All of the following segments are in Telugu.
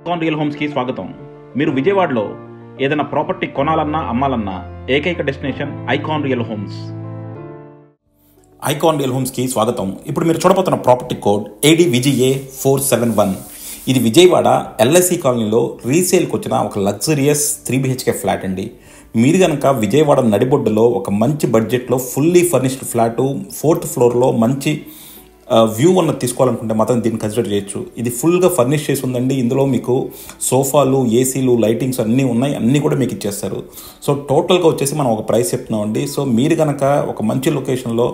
ఐకాన్ రియల్ హోమ్స్కి స్వాగతం. మీరు విజయవాడలో ఏదైనా ప్రాపర్టీ కొనాలన్నా అమ్మాలన్నా ఏకైక destination icon real homes. Icon real హోమ్స్కి స్వాగతం. ఇప్పుడు మీరు చూడబోతున్న ప్రాపర్టీ కోడ్ ADVGA 471. ఇది విజయవాడ LIC కాలనీలో రీసేల్కి వచ్చిన ఒక లగ్జరియస్ 3 BHK ఫ్లాట్ అండి. మీరు కనుక విజయవాడ నడిబొడ్డులో ఒక మంచి బడ్జెట్లో ఫుల్లీ ఫర్నిష్డ్ ఫ్లాటు 4th ఫ్లోర్లో మంచి వ్యూ అన్నది తీసుకోవాలనుకుంటే మాత్రం దీన్ని కన్సిడర్ చేయొచ్చు. ఇది ఫుల్గా ఫర్నిష్ చేసి ఉందండి. ఇందులో మీకు సోఫాలు, ఏసీలు, లైటింగ్స్ అన్నీ ఉన్నాయి, అన్నీ కూడా మీకు ఇచ్చేస్తారు. సో టోటల్గా వచ్చేసి మనం ఒక ప్రైస్ చెప్తున్నామండి. సో మీరు కనుక ఒక మంచి లొకేషన్లో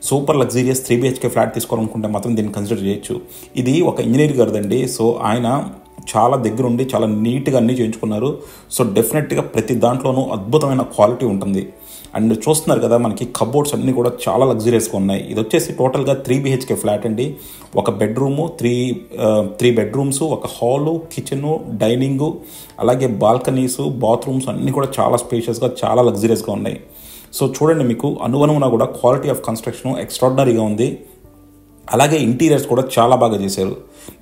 సూపర్ లగ్జరియస్ 3 BHK ఫ్లాట్ తీసుకోవాలనుకుంటే మాత్రం దీన్ని కన్సిడర్ చేయొచ్చు. ఇది ఒక ఇంజనీర్ గారిదండి. సో ఆయన చాలా దగ్గరుండి చాలా నీట్గా అన్నీ చేయించుకున్నారు. సో డెఫినెట్గా ప్రతి దాంట్లోనూ అద్భుతమైన క్వాలిటీ ఉంటుంది. అండ్ చూస్తున్నారు కదా, మనకి కబోర్డ్స్ అన్నీ కూడా చాలా లగ్జరియస్గా ఉన్నాయి. ఇది వచ్చేసి టోటల్గా 3 BHK ఫ్లాట్ అండి. ఒక బెడ్రూము, త్రీ బెడ్రూమ్స్, ఒక హాలు, కిచెను, డైనింగు, అలాగే బాల్కనీసు, బాత్రూమ్స్ అన్నీ కూడా చాలా స్పేషియస్గా చాలా లగ్జరియస్గా ఉన్నాయి. సో చూడండి, మీకు అనుగుణంగా కూడా క్వాలిటీ ఆఫ్ కన్స్ట్రక్షన్ ఎక్స్ట్రాడినరీగా ఉంది. అలాగే ఇంటీరియర్స్ కూడా చాలా బాగా చేశారు.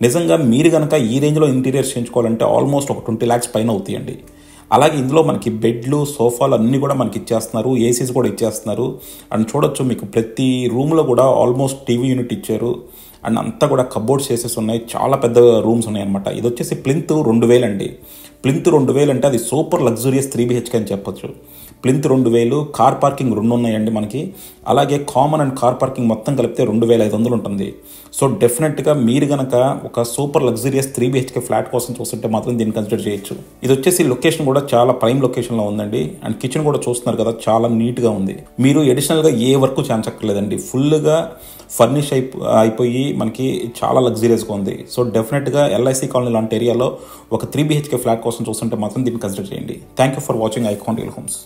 నిజంగా మీరు కనుక ఈ రేంజ్లో ఇంటీరియర్స్ చేయించుకోవాలంటే ఆల్మోస్ట్ ఒక 20 lakhs పైన అవుతాయండి. అలాగే ఇందులో మనకి బెడ్లు, సోఫాలు అన్నీ కూడా మనకి ఇచ్చేస్తున్నారు, ఏసీస్ కూడా ఇచ్చేస్తున్నారు. అండ్ చూడొచ్చు, మీకు ప్రతి రూమ్లో కూడా ఆల్మోస్ట్ టీవీ యూనిట్ ఇచ్చారు. అండ్ అంతా కూడా కబోర్డ్స్ చేసేసి ఉన్నాయి, చాలా పెద్ద రూమ్స్ ఉన్నాయి అనమాట. ఇది వచ్చేసి ప్లింత్ 2000 అండి. ప్లింత్ 2000 అంటే అది సూపర్ లగ్జరియస్ 3 BHK అని చెప్పొచ్చు. ప్లింత్ 2000, కార్ పార్కింగ్ 2 ఉన్నాయండి మనకి. అలాగే కామన్ అండ్ కార్ పార్కింగ్ మొత్తం కలిపితే 2500 ఉంటుంది. సో డెఫినెట్గా మీరు కనుక ఒక సూపర్ లగ్జరియస్ 3 BHK ఫ్లాట్ కోసం చూస్తుంటే మాత్రం దీన్ని కన్సిడర్ చేయొచ్చు. ఇది వచ్చేసి లొకేషన్ కూడా చాలా ప్రైమ్ లొకేషన్లో ఉందండి. అండ్ కిచెన్ కూడా చూస్తున్నారు కదా, చాలా నీట్గా ఉంది. మీరు అడిషనల్గా ఏ వర్క్ చేయించక్కర్లేదండి. ఫుల్గా ఫర్నిష్ అయిపోయి మనకి చాలా లగ్జరియస్గా ఉంది. సో డెఫినెట్గా LIC కాలనీ లాంటి ఏరియాలో ఒక 3 BHK ఫ్లాట్ కోసం చూస్తుంటే మాత్రం దీన్ని కన్సిడర్ చేయండి. Thank you for watching icon real homes.